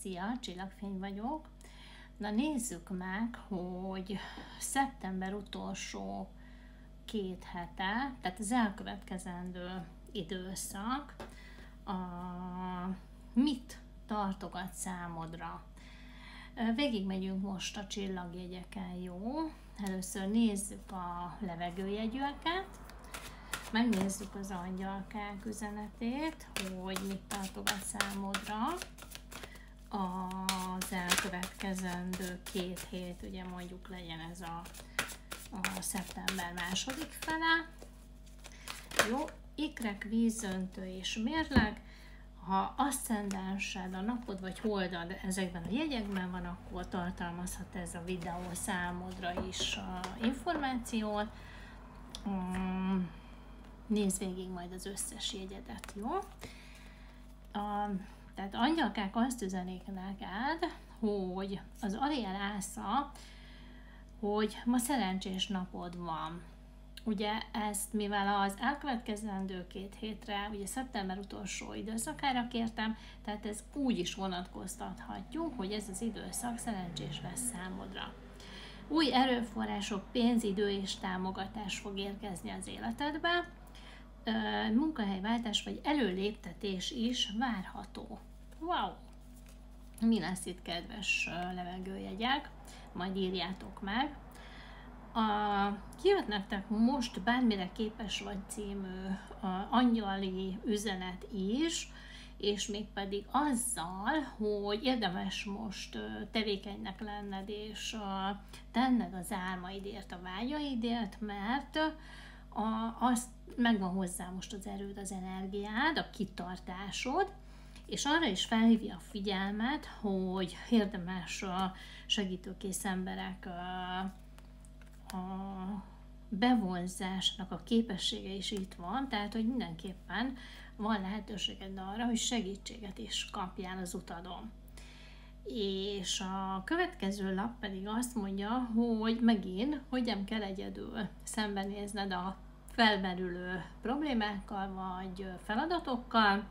Szia, Csillagfény vagyok. Na nézzük meg, hogy szeptember utolsó 2 hete, tehát az elkövetkezendő időszak mit tartogat számodra. Végigmegyünk most a csillagjegyeken, jó? Először nézzük a levegőjegyűeket, megnézzük az angyalkák üzenetét, hogy mit tartogat számodra az elkövetkezendő 2 hét, ugye mondjuk legyen ez a szeptember második fele. Jó, ikrek, vízöntő és mérleg. Ha aszcendensed, a napod vagy holdad ezekben a jegyekben van, akkor tartalmazhat ez a videó számodra is információt. Nézd végig majd az összes jegyedet, jó? Tehát angyalkák azt üzenik neked, hogy az Ariel Ásza, hogy ma szerencsés napod van. Ugye ezt, mivel az elkövetkezendő 2 hétre, ugye szeptember utolsó időszakára kértem, tehát ez úgy is vonatkoztathatjuk, hogy ez az időszak szerencsés lesz számodra. Új erőforrások, pénzidő és támogatás fog érkezni az életedbe, munkahelyváltás vagy előléptetés is várható. Wow! Mi lesz itt, kedves levegőjegyek? Majd írjátok meg. Kijött nektek most Bármire képes vagy című angyali üzenet is, és mégpedig azzal, hogy érdemes most tevékenynek lenned, és tenned az álmaidért, a vágyaidért, mert azt megvan hozzá most az erőd, az energiád, a kitartásod, és arra is felhívja a figyelmet, hogy érdemes a segítőkész emberek a bevonzásnak a képessége is itt van, tehát hogy mindenképpen van lehetőséged arra, hogy segítséget is kapjál az utadon. És a következő lap pedig azt mondja, hogy megint, hogy nem kell egyedül szembenézned a felmerülő problémákkal vagy feladatokkal,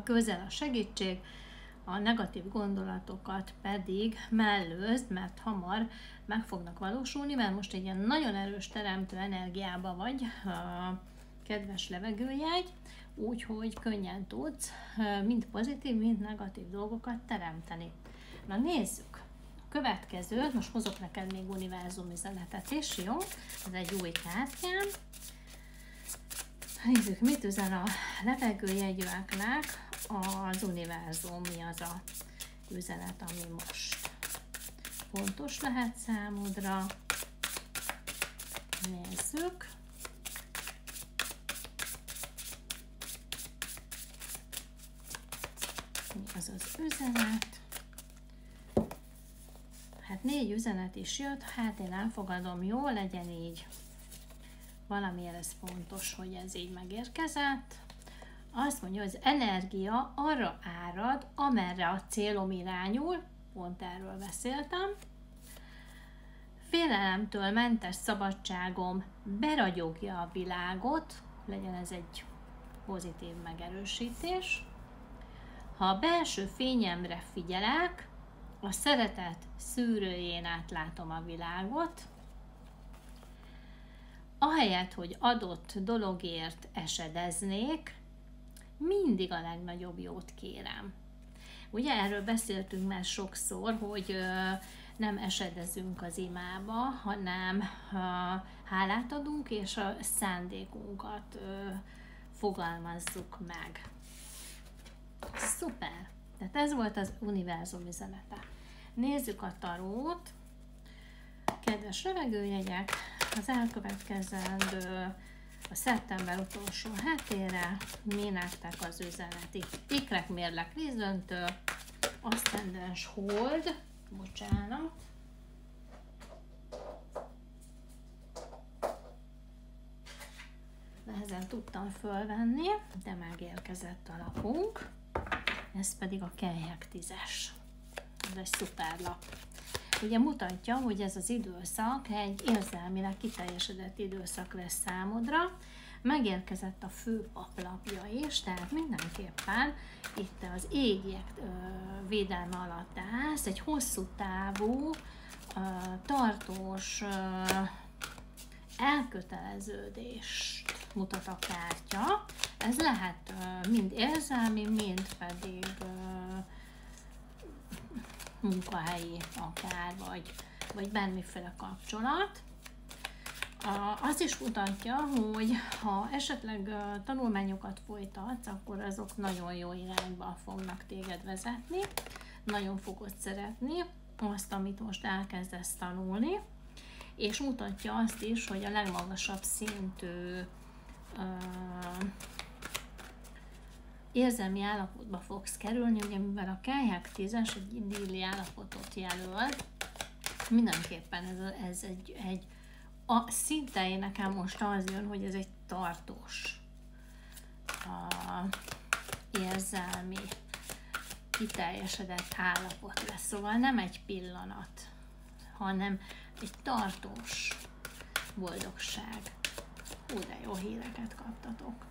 közel a segítség, a negatív gondolatokat pedig mellőzd, mert hamar meg fognak valósulni, mert most egy ilyen nagyon erős teremtő energiában vagy, kedves levegőjegy, úgyhogy könnyen tudsz mind pozitív, mind negatív dolgokat teremteni. Na nézzük! Következő, most hozok neked még univerzum üzenetet is, jó? Ez egy új kártyám. Nézzük, mit üzen a levegőjegyűeknek az univerzum, mi az a üzenet, ami most fontos lehet számodra. Nézzük. Mi az az üzenet? Hát 4 üzenet is jött, hát én elfogadom, jó, legyen így. Valamiért ez fontos, hogy ez így megérkezett. Azt mondja, hogy az energia arra árad, amerre a célom irányul, pont erről beszéltem. Félelemtől mentes szabadságom beragyogja a világot, legyen ez egy pozitív megerősítés. Ha a belső fényemre figyelek, a szeretet szűrőjén át látom a világot, ahelyett, hogy adott dologért esedeznék, mindig a legnagyobb jót kérem. Ugye erről beszéltünk már sokszor, hogy nem esedezünk az imába, hanem hálát adunk, és a szándékunkat fogalmazzuk meg. Szuper! Tehát ez volt az univerzum üzenete. Nézzük a tarót. Kedves levegőjegyek, az elkövetkezendő a szeptember utolsó hetére mi nektek az üzenet? Ikrek, mérleg, vízöntő, aszcendens, hold, bocsánat. Nehezen tudtam fölvenni, de megérkezett a lapunk. Ez pedig a kelyhek 10-es. Ez egy szuper lap. Ugye mutatja, hogy ez az időszak egy érzelmileg kiteljesedett időszak lesz számodra. megérkezett a fő paplapja is, tehát mindenképpen itt az égiek védelme alatt állsz, egy hosszú távú, tartós elköteleződést mutat a kártya. Ez lehet mind érzelmi, mind pedig munkahelyi akár, vagy bármiféle kapcsolat. Azt is mutatja, hogy ha esetleg tanulmányokat folytatsz, akkor azok nagyon jó irányba fognak téged vezetni, nagyon fogod szeretni azt, amit most elkezdesz tanulni, és mutatja azt is, hogy a legmagasabb szintű érzelmi állapotba fogsz kerülni, ugye mivel a kályhák 10-es egy idilli állapotot jelöl, mindenképpen ez egy szinte én nekem most az jön, hogy ez egy tartós érzelmi kiteljesedett állapot lesz, szóval nem egy pillanat, hanem egy tartós boldogság. De jó híreket kaptatok.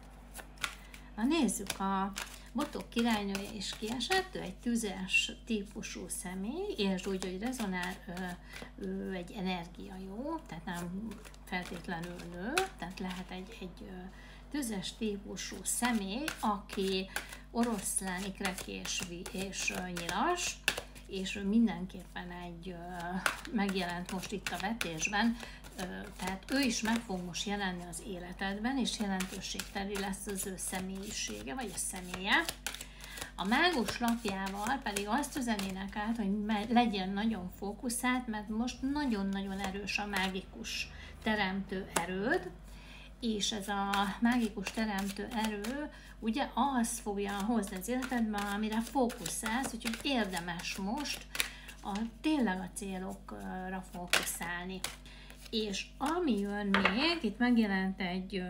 Na nézzük, a botok királynője is kiesett, ő egy tüzes típusú személy, és úgy, hogy rezonál, ő egy energia, jó, tehát nem feltétlenül nő, tehát lehet egy tüzes típusú személy, aki oroszlán, ikrek és nyilas, és ő mindenképpen megjelent most itt a vetésben, tehát ő is meg fog most jelenni az életedben, és jelentőségteli lesz az ő személyisége, vagy a személye. A mágus lapjával pedig azt üzenének át, hogy legyen nagyon fókuszált, mert most nagyon-nagyon erős a mágikus teremtő erőd, és ez a mágikus teremtő erő ugye az fogja hozni az életedben, amire fókuszálsz, úgyhogy érdemes most tényleg a célokra fókuszálni. És ami jön még, itt megjelent egy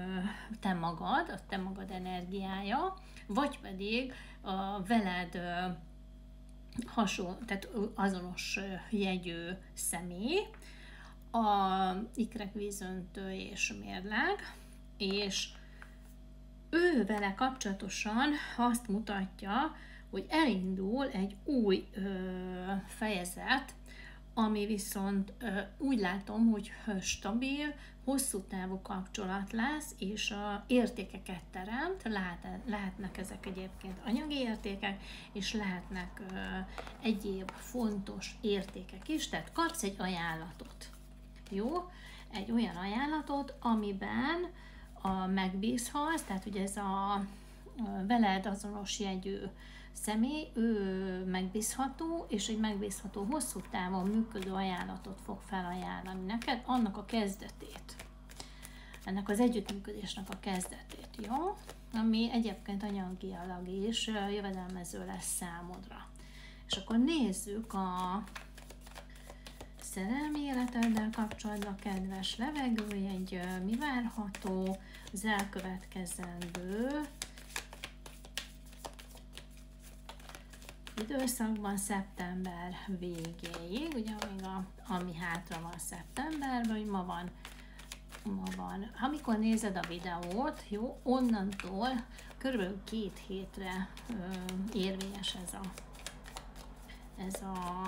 te magad energiája, vagy pedig a veled tehát azonos jegyű személy, a ikrek, vízöntő és mérleg, és ő vele kapcsolatosan azt mutatja, hogy elindul egy új fejezet, ami viszont úgy látom, hogy stabil, hosszú távú kapcsolat lesz, és értékeket teremt, lehetnek ezek egyébként anyagi értékek, és lehetnek egyéb fontos értékek is, tehát kapsz egy ajánlatot. Jó? Egy olyan ajánlatot, amiben megbízhatsz, tehát ugye ez a veled azonos jegyű személy, ő megbízható, és egy megbízható, hosszú távon működő ajánlatot fog felajánlani neked, annak a kezdetét, ennek az együttműködésnek a kezdetét, jó? Ami egyébként anyagilag is jövedelmező lesz számodra. És akkor nézzük a szerelmi életeddel kapcsolatban, kedves levegőjegy, mi várható az elkövetkezendő időszakban, szeptember végéig, ugye ami hátra van szeptemberben, hogy ma van. Amikor nézed a videót, jó, onnantól körülbelül 2 hétre érvényes ez a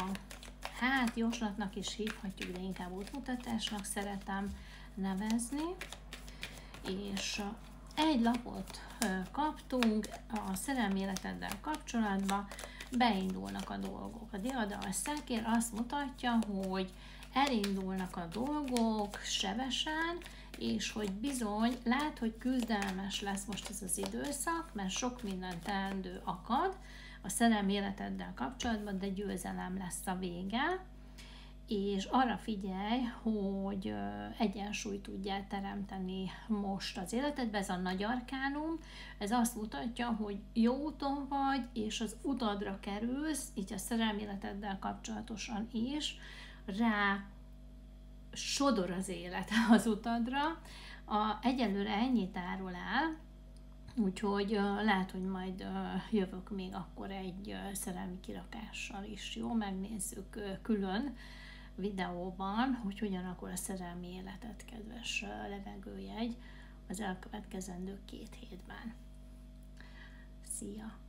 hát jóslatnak is hívhatjuk, de inkább útmutatásnak szeretem nevezni, és egy lapot kaptunk a szerelmi életeddel kapcsolatban, beindulnak a dolgok. A diadalmas szekér azt mutatja, hogy elindulnak a dolgok sebesen, és hogy bizony, lát, hogy küzdelmes lesz most ez az időszak, mert sok minden teendő akad a szerelmi életeddel kapcsolatban, de győzelem lesz a vége, és arra figyelj, hogy egyensúlyt tudjál teremteni most az életedben, ez a nagy arkánum, ez azt mutatja, hogy jó úton vagy, és az utadra kerülsz, így a szerelmi életeddel kapcsolatosan is, rá sodor az élet az utadra. Egyelőre ennyit árul el, úgyhogy lehet, hogy majd jövök még akkor egy szerelmi kirakással is, jó? Megnézzük külön videóban, hogy hogyan alakul a szerelmi életed, kedves levegőjegy, az elkövetkezendő 2 hétben. Szia!